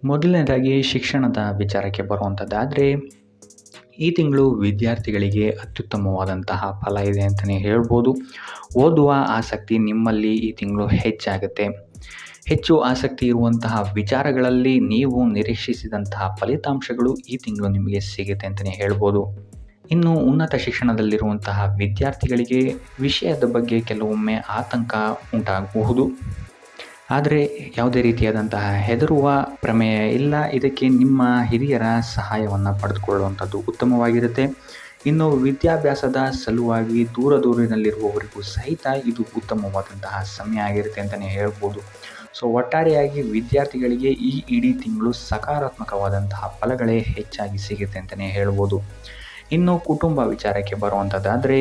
ಮೊದಲನೇದಾಗಿ ಶಿಕ್ಷಣದ ವಿಚಾರಕ್ಕೆ ಬರುವಂಥದ್ದಾದರೆ ಈ ತಿಂಗಳು ವಿದ್ಯಾರ್ಥಿಗಳಿಗೆ ಅತ್ಯುತ್ತಮವಾದಂತಹ ಫಲ ಇದೆ ಅಂತಲೇ ಹೇಳ್ಬೋದು. ಓದುವ ಆಸಕ್ತಿ ನಿಮ್ಮಲ್ಲಿ ಈ ತಿಂಗಳು ಹೆಚ್ಚಾಗುತ್ತೆ. ಹೆಚ್ಚು ಆಸಕ್ತಿ ಇರುವಂತಹ ವಿಚಾರಗಳಲ್ಲಿ ನೀವು ನಿರೀಕ್ಷಿಸಿದಂತಹ ಫಲಿತಾಂಶಗಳು ಈ ತಿಂಗಳು ನಿಮಗೆ ಸಿಗುತ್ತೆ ಅಂತಲೇ ಹೇಳ್ಬೋದು. ಇನ್ನು ಉನ್ನತ ಶಿಕ್ಷಣದಲ್ಲಿರುವಂತಹ ವಿದ್ಯಾರ್ಥಿಗಳಿಗೆ ವಿಷಯದ ಬಗ್ಗೆ ಕೆಲವೊಮ್ಮೆ ಆತಂಕ ಉಂಟಾಗಬಹುದು. ಆದರೆ ಯಾವುದೇ ರೀತಿಯಾದಂತಹ ಹೆದರುವ ಪ್ರಮೇಯ ಇಲ್ಲ. ಇದಕ್ಕೆ ನಿಮ್ಮ ಹಿರಿಯರ ಸಹಾಯವನ್ನು ಪಡೆದುಕೊಳ್ಳುವಂಥದ್ದು ಉತ್ತಮವಾಗಿರುತ್ತೆ. ಇನ್ನು ವಿದ್ಯಾಭ್ಯಾಸದ ಸಲುವಾಗಿ ದೂರದೂರಿನಲ್ಲಿರುವವರಿಗೂ ಸಹಿತ ಇದು ಉತ್ತಮವಾದಂತಹ ಸಮಯ ಆಗಿರುತ್ತೆ ಅಂತಲೇ ಹೇಳ್ಬೋದು. ಸೊ ಒಟ್ಟಾರೆಯಾಗಿ ವಿದ್ಯಾರ್ಥಿಗಳಿಗೆ ಈ ಇಡೀ ತಿಂಗಳು ಸಕಾರಾತ್ಮಕವಾದಂತಹ ಫಲಗಳೇ ಹೆಚ್ಚಾಗಿ ಸಿಗುತ್ತೆ ಅಂತಲೇ ಹೇಳ್ಬೋದು. ಇನ್ನು ಕುಟುಂಬ ವಿಚಾರಕ್ಕೆ ಬರುವಂಥದ್ದಾದರೆ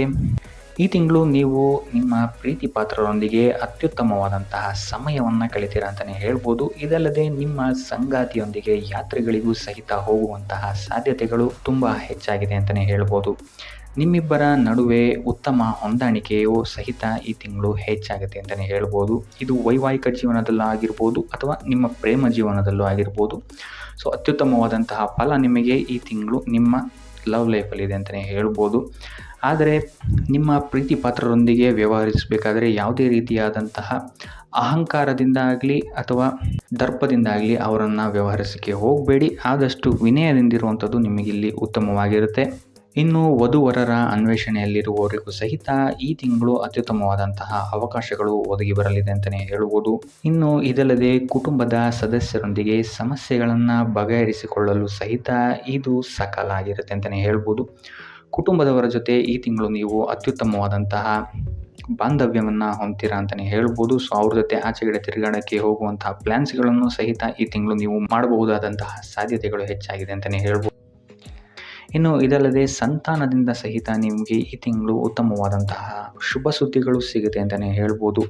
ಈ ತಿಂಗಳು ನೀವು ನಿಮ್ಮ ಪ್ರೀತಿ ಪಾತ್ರರೊಂದಿಗೆ ಅತ್ಯುತ್ತಮವಾದಂತಹ ಸಮಯವನ್ನು ಕಳಿತೀರಾ ಅಂತಲೇ ಹೇಳ್ಬೋದು. ಇದಲ್ಲದೆ ನಿಮ್ಮ ಸಂಗಾತಿಯೊಂದಿಗೆ ಯಾತ್ರೆಗಳಿಗೂ ಸಹಿತ ಹೋಗುವಂತಹ ಸಾಧ್ಯತೆಗಳು ತುಂಬ ಹೆಚ್ಚಾಗಿದೆ ಅಂತಲೇ ಹೇಳ್ಬೋದು. ನಿಮ್ಮಿಬ್ಬರ ನಡುವೆ ಉತ್ತಮ ಹೊಂದಾಣಿಕೆಯು ಸಹಿತ ಈ ತಿಂಗಳು ಹೆಚ್ಚಾಗುತ್ತೆ ಅಂತಲೇ ಹೇಳ್ಬೋದು. ಇದು ವೈವಾಹಿಕ ಜೀವನದಲ್ಲೂ ಆಗಿರ್ಬೋದು ಅಥವಾ ನಿಮ್ಮ ಪ್ರೇಮ ಜೀವನದಲ್ಲೂ ಆಗಿರ್ಬೋದು. ಸೊ ಅತ್ಯುತ್ತಮವಾದಂತಹ ಫಲ ನಿಮಗೆ ಈ ತಿಂಗಳು ನಿಮ್ಮ ಲವ್ ಲೈಫಲ್ಲಿದೆ ಅಂತಲೇ ಹೇಳ್ಬೋದು. ಆದರೆ ನಿಮ್ಮ ಪ್ರೀತಿ ಪಾತ್ರರೊಂದಿಗೆ ವ್ಯವಹರಿಸಬೇಕಾದ್ರೆ ಯಾವುದೇ ರೀತಿಯಾದಂತಹ ಅಹಂಕಾರದಿಂದ ಆಗಲಿ ಅಥವಾ ದರ್ಪದಿಂದಾಗಲಿ ಅವರನ್ನು ವ್ಯವಹರಿಸೋಕ್ಕೆ ಹೋಗಬೇಡಿ. ಆದಷ್ಟು ವಿನಯದಿಂದಿರುವಂಥದ್ದು ನಿಮಗಿಲ್ಲಿ ಉತ್ತಮವಾಗಿರುತ್ತೆ. ಇನ್ನು ವಧುವರರ ಅನ್ವೇಷಣೆಯಲ್ಲಿರುವವರಿಗೂ ಸಹಿತ ಈ ತಿಂಗಳು ಅತ್ಯುತ್ತಮವಾದಂತಹ ಅವಕಾಶಗಳು ಒದಗಿ ಬರಲಿದೆ ಅಂತಲೇ ಹೇಳ್ಬೋದು. ಇನ್ನು ಇದಲ್ಲದೆ ಕುಟುಂಬದ ಸದಸ್ಯರೊಂದಿಗೆ ಸಮಸ್ಯೆಗಳನ್ನು ಬಗೆಹರಿಸಿಕೊಳ್ಳಲು ಸಹಿತ ಇದು ಸಕಾಲ ಆಗಿರುತ್ತೆ ಅಂತಲೇ ಹೇಳ್ಬೋದು. ಕುಟುಂಬದವರ ಜೊತೆ ಈ ತಿಂಗಳು ನೀವು ಅತ್ಯುತ್ತಮವಾದಂತಹ ಬಾಂಧವ್ಯವನ್ನು ಹೊಂದ್ತೀರಾ ಅಂತಲೇ ಹೇಳ್ಬೋದು. ಸೊ ಅವ್ರ ಜೊತೆ ಆಚೆಗಡೆ ತಿರುಗಾಡೋಕ್ಕೆ ಹೋಗುವಂತಹ ಪ್ಲ್ಯಾನ್ಸ್ಗಳನ್ನು ಸಹಿತ ಈ ತಿಂಗಳು ನೀವು ಮಾಡಬಹುದಾದಂತಹ ಸಾಧ್ಯತೆಗಳು ಹೆಚ್ಚಾಗಿದೆ ಅಂತಲೇ ಹೇಳ್ಬೋದು. ಇನ್ನು ಇದಲ್ಲದೆ ಸಂತಾನದಿಂದ ಸಹಿತ ನಿಮಗೆ ಈ ತಿಂಗಳು ಉತ್ತಮವಾದಂತಹ ಶುಭ ಸುದ್ದಿಗಳು ಸಿಗುತ್ತೆ ಅಂತಲೇ ಹೇಳ್ಬೋದು.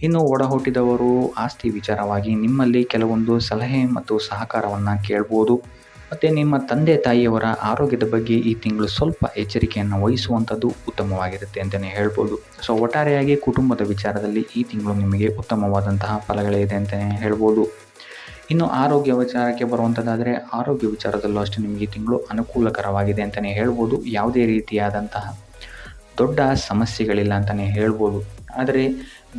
ಇನ್ನು ಒಡ ಹುಟ್ಟಿದವರು ಆಸ್ತಿ ವಿಚಾರವಾಗಿ ನಿಮ್ಮಲ್ಲಿ ಕೆಲವೊಂದು ಸಲಹೆ ಮತ್ತು ಸಹಕಾರವನ್ನು ಕೇಳ್ಬೋದು. ಮತ್ತು ನಿಮ್ಮ ತಂದೆ ತಾಯಿಯವರ ಆರೋಗ್ಯದ ಬಗ್ಗೆ ಈ ತಿಂಗಳು ಸ್ವಲ್ಪ ಎಚ್ಚರಿಕೆಯನ್ನು ವಹಿಸುವಂಥದ್ದು ಉತ್ತಮವಾಗಿರುತ್ತೆ ಅಂತಲೇ ಹೇಳ್ಬೋದು. ಸೊ ಒಟ್ಟಾರೆಯಾಗಿ ಕುಟುಂಬದ ವಿಚಾರದಲ್ಲಿ ಈ ತಿಂಗಳು ನಿಮಗೆ ಉತ್ತಮವಾದಂತಹ ಫಲಗಳಿದೆ ಅಂತಲೇ ಹೇಳ್ಬೋದು. ಇನ್ನು ಆರೋಗ್ಯ ವಿಚಾರಕ್ಕೆ ಬರುವಂಥದ್ದಾದರೆ ಆರೋಗ್ಯ ವಿಚಾರದಲ್ಲೂ ಅಷ್ಟೇ ನಿಮಗೆ ಈ ತಿಂಗಳು ಅನುಕೂಲಕರವಾಗಿದೆ ಅಂತಲೇ ಹೇಳ್ಬೋದು. ಯಾವುದೇ ರೀತಿಯಾದಂತಹ ದೊಡ್ಡ ಸಮಸ್ಯೆಗಳಿಲ್ಲ ಅಂತಲೇ ಹೇಳ್ಬೋದು. ಆದರೆ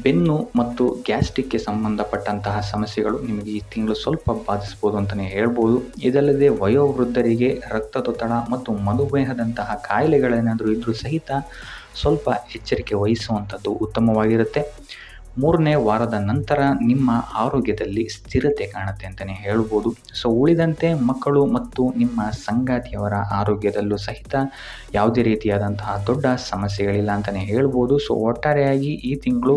ಬೆನ್ನು ಮತ್ತು ಗ್ಯಾಸ್ಟ್ರಿಕ್ಗೆ ಸಂಬಂಧಪಟ್ಟಂತಹ ಸಮಸ್ಯೆಗಳು ನಿಮಗೆ ಈ ತಿಂಗಳು ಸ್ವಲ್ಪ ಬಾಧಿಸ್ಬೋದು ಅಂತಲೇ ಹೇಳ್ಬೋದು. ಇದಲ್ಲದೆ ವಯೋವೃದ್ಧರಿಗೆ ರಕ್ತದೊತ್ತಡ ಮತ್ತು ಮಧುಮೇಹದಂತಹ ಕಾಯಿಲೆಗಳೇನಾದರೂ ಇದ್ದರೂ ಸಹಿತ ಸ್ವಲ್ಪ ಎಚ್ಚರಿಕೆ ವಹಿಸುವಂಥದ್ದು ಉತ್ತಮವಾಗಿರುತ್ತೆ. 3ನೇ ವಾರದ ನಂತರ ನಿಮ್ಮ ಆರೋಗ್ಯದಲ್ಲಿ ಸ್ಥಿರತೆ ಕಾಣುತ್ತೆ ಅಂತಲೇ ಹೇಳ್ಬೋದು. ಸೊ ಉಳಿದಂತೆ ಮಕ್ಕಳು ಮತ್ತು ನಿಮ್ಮ ಸಂಗಾತಿಯವರ ಆರೋಗ್ಯದಲ್ಲೂ ಸಹಿತ ಯಾವುದೇ ರೀತಿಯಾದಂತಹ ದೊಡ್ಡ ಸಮಸ್ಯೆಗಳಿಲ್ಲ ಅಂತಲೇ ಹೇಳ್ಬೋದು. ಸೊ ಒಟ್ಟಾರೆಯಾಗಿ ಈ ತಿಂಗಳು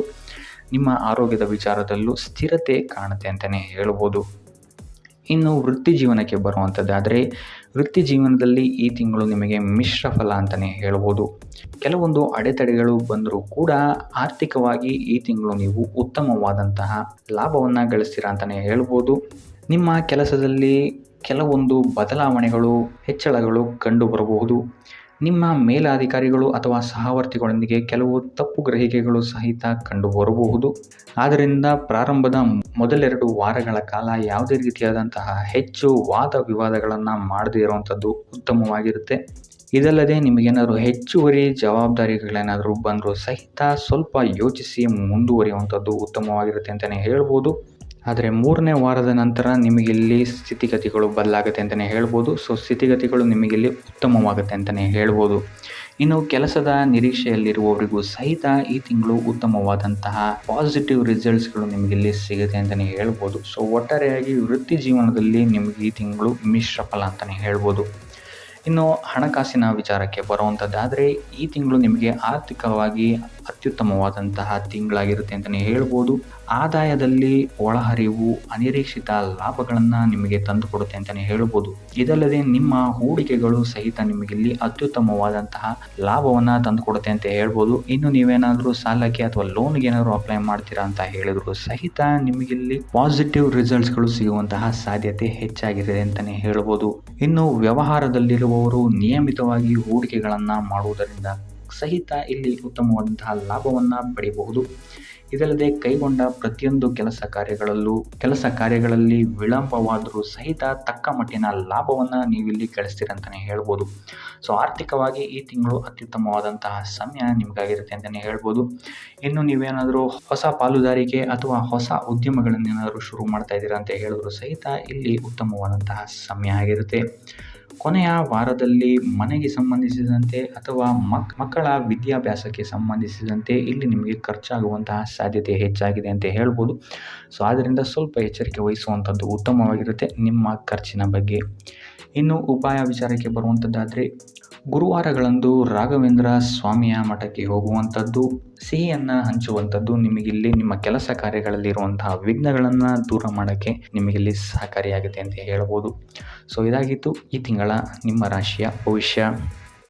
ನಿಮ್ಮ ಆರೋಗ್ಯದ ವಿಚಾರದಲ್ಲೂ ಸ್ಥಿರತೆ ಕಾಣುತ್ತೆ ಅಂತಲೇ ಹೇಳ್ಬೋದು. ಇನ್ನು ವೃತ್ತಿ ಜೀವನಕ್ಕೆ ಬರುವಂಥದ್ದಾದರೆ ವೃತ್ತಿ ಜೀವನದಲ್ಲಿ ಈ ತಿಂಗಳು ನಿಮಗೆ ಮಿಶ್ರ ಫಲ ಅಂತಲೇ ಹೇಳ್ಬೋದು. ಕೆಲವೊಂದು ಅಡೆತಡೆಗಳು ಬಂದರೂ ಕೂಡ ಆರ್ಥಿಕವಾಗಿ ಈ ತಿಂಗಳು ನೀವು ಉತ್ತಮವಾದಂತಹ ಲಾಭವನ್ನು ಗಳಿಸ್ತೀರಾ ಅಂತಲೇ ಹೇಳ್ಬೋದು. ನಿಮ್ಮ ಕೆಲಸದಲ್ಲಿ ಕೆಲವೊಂದು ಬದಲಾವಣೆಗಳು ಹೆಚ್ಚಳಗಳು ಕಂಡು ಬರಬಹುದು. ನಿಮ್ಮ ಮೇಲಾಧಿಕಾರಿಗಳು ಅಥವಾ ಸಹವರ್ತಿಗಳೊಂದಿಗೆ ಕೆಲವು ತಪ್ಪು ಗ್ರಹಿಕೆಗಳು ಸಹಿತ ಕಂಡು ಬರಬಹುದು. ಆದ್ದರಿಂದ ಪ್ರಾರಂಭದ ಮೊದಲೆರಡು ವಾರಗಳ ಕಾಲ ಯಾವುದೇ ರೀತಿಯಾದಂತಹ ಹೆಚ್ಚು ವಾದ ವಿವಾದಗಳನ್ನು ಮಾಡದೇ ಇರುವಂಥದ್ದು ಉತ್ತಮವಾಗಿರುತ್ತೆ. ಇದಲ್ಲದೆ ನಿಮಗೇನಾದರೂ ಹೆಚ್ಚುವರಿ ಜವಾಬ್ದಾರಿಗಳೇನಾದರೂ ಬಂದರೂ ಸಹಿತ ಸ್ವಲ್ಪ ಯೋಚಿಸಿ ಮುಂದುವರಿಯುವಂಥದ್ದು ಉತ್ತಮವಾಗಿರುತ್ತೆ ಅಂತಲೇ ಹೇಳ್ಬೋದು. ಆದರೆ 3ನೇ ವಾರದ ನಂತರ ನಿಮಗಿಲ್ಲಿ ಸ್ಥಿತಿಗತಿಗಳು ಬದಲಾಗುತ್ತೆ ಅಂತಲೇ ಹೇಳ್ಬೋದು. ಸೊ ಸ್ಥಿತಿಗತಿಗಳು ನಿಮಗಿಲ್ಲಿ ಉತ್ತಮವಾಗುತ್ತೆ ಅಂತಲೇ ಹೇಳ್ಬೋದು. ಇನ್ನು ಕೆಲಸದ ನಿರೀಕ್ಷೆಯಲ್ಲಿರುವವರಿಗೂ ಸಹಿತ ಈ ತಿಂಗಳು ಉತ್ತಮವಾದಂತಹ ಪಾಸಿಟಿವ್ ರಿಸಲ್ಟ್ಸ್ಗಳು ನಿಮಗಿಲ್ಲಿ ಸಿಗುತ್ತೆ ಅಂತಲೇ ಹೇಳ್ಬೋದು. ಸೊ ಒಟ್ಟಾರೆಯಾಗಿ ವೃತ್ತಿ ಜೀವನದಲ್ಲಿ ನಿಮಗೆ ಈ ತಿಂಗಳು ಮಿಶ್ರ ಫಲ ಅಂತಲೇ ಹೇಳ್ಬೋದು. ಇನ್ನು ಹಣಕಾಸಿನ ವಿಚಾರಕ್ಕೆ ಬರುವಂಥದ್ದಾದರೆ ಈ ತಿಂಗಳು ನಿಮಗೆ ಆರ್ಥಿಕವಾಗಿ ಅತ್ಯುತ್ತಮವಾದಂತಹ ತಿಂಗಳಾಗಿರುತ್ತೆ ಅಂತಲೇ ಹೇಳ್ಬೋದು. ಆದಾಯದಲ್ಲಿ ಒಳಹರಿವು ಅನಿರೀಕ್ಷಿತ ಲಾಭಗಳನ್ನು ನಿಮಗೆ ತಂದುಕೊಡುತ್ತೆ ಅಂತಲೇ ಹೇಳ್ಬೋದು. ಇದಲ್ಲದೆ ನಿಮ್ಮ ಹೂಡಿಕೆಗಳು ಸಹಿತ ನಿಮಗಿಲ್ಲಿ ಅತ್ಯುತ್ತಮವಾದಂತಹ ಲಾಭವನ್ನು ತಂದುಕೊಡುತ್ತೆ ಅಂತ ಹೇಳ್ಬೋದು. ಇನ್ನು ನೀವೇನಾದರೂ ಸಾಲಕ್ಕೆ ಅಥವಾ ಲೋನ್ಗೆ ಏನಾದರೂ ಅಪ್ಲೈ ಮಾಡ್ತೀರಾ ಅಂತ ಹೇಳಿದ್ರು ಸಹಿತ ನಿಮಗಿಲ್ಲಿ ಪಾಸಿಟಿವ್ ರಿಸಲ್ಟ್ಸ್ಗಳು ಸಿಗುವಂತಹ ಸಾಧ್ಯತೆ ಹೆಚ್ಚಾಗಿದೆ ಅಂತಲೇ ಹೇಳ್ಬೋದು. ಇನ್ನು ವ್ಯವಹಾರದಲ್ಲಿರುವವರು ನಿಯಮಿತವಾಗಿ ಹೂಡಿಕೆಗಳನ್ನು ಮಾಡುವುದರಿಂದ ಸಹಿತ ಇಲ್ಲಿ ಉತ್ತಮವಾದಂತಹ ಲಾಭವನ್ನು ಪಡೆಯಬಹುದು. ಇದಲ್ಲದೆ ಕೈಗೊಂಡ ಪ್ರತಿಯೊಂದು ಕೆಲಸ ಕಾರ್ಯಗಳಲ್ಲಿ ವಿಳಂಬವಾದರೂ ಸಹಿತ ತಕ್ಕ ಮಟ್ಟಿನ ಲಾಭವನ್ನು ನೀವಿಲ್ಲಿ ಗಳಿಸ್ತೀರಂತಲೇ ಹೇಳ್ಬೋದು. ಸೊ ಆರ್ಥಿಕವಾಗಿ ಈ ತಿಂಗಳು ಅತ್ಯುತ್ತಮವಾದಂತಹ ಸಮಯ ನಿಮಗಾಗಿರುತ್ತೆ ಅಂತಲೇ ಹೇಳ್ಬೋದು. ಇನ್ನು ನೀವೇನಾದರೂ ಹೊಸ ಪಾಲುದಾರಿಕೆ ಅಥವಾ ಹೊಸ ಉದ್ಯಮಗಳನ್ನೇನಾದರೂ ಶುರು ಮಾಡ್ತಾ ಇದ್ದೀರಾ ಅಂತ ಹೇಳಿದ್ರು ಸಹಿತ ಇಲ್ಲಿ ಉತ್ತಮವಾದಂತಹ ಸಮಯ ಆಗಿರುತ್ತೆ. ಕೊನೆಯ ವಾರದಲ್ಲಿ ಮನೆಗೆ ಸಂಬಂಧಿಸಿದಂತೆ ಅಥವಾ ಮಕ್ಕಳ ವಿದ್ಯಾಭ್ಯಾಸಕ್ಕೆ ಸಂಬಂಧಿಸಿದಂತೆ ಇಲ್ಲಿ ನಿಮಗೆ ಖರ್ಚಾಗುವಂತಹ ಸಾಧ್ಯತೆ ಹೆಚ್ಚಾಗಿದೆ ಅಂತ ಹೇಳ್ಬೋದು. ಸೊ ಆದ್ದರಿಂದ ಸ್ವಲ್ಪ ಎಚ್ಚರಿಕೆ ವಹಿಸುವಂಥದ್ದು ಉತ್ತಮವಾಗಿರುತ್ತೆ ನಿಮ್ಮ ಖರ್ಚಿನ ಬಗ್ಗೆ. ಇನ್ನು ಉಪಾಯ ವಿಚಾರಕ್ಕೆ ಬರುವಂಥದ್ದಾದರೆ ಗುರುವಾರಗಳಂದು ರಾಘವೇಂದ್ರ ಸ್ವಾಮಿಯ ಮಠಕ್ಕೆ ಹೋಗುವಂಥದ್ದು, ಸಿಹಿಯನ್ನು ಹಂಚುವಂಥದ್ದು ನಿಮಗಿಲ್ಲಿ ನಿಮ್ಮ ಕೆಲಸ ಕಾರ್ಯಗಳಲ್ಲಿರುವಂತಹ ವಿಘ್ನಗಳನ್ನು ದೂರ ಮಾಡೋಕ್ಕೆ ನಿಮಗಿಲ್ಲಿ ಸಹಕಾರಿಯಾಗುತ್ತೆ ಅಂತ ಹೇಳ್ಬೋದು. ಸೊ ಇದಾಗಿತ್ತು ಈ ತಿಂಗಳ ನಿಮ್ಮ ರಾಶಿಯ ಭವಿಷ್ಯ.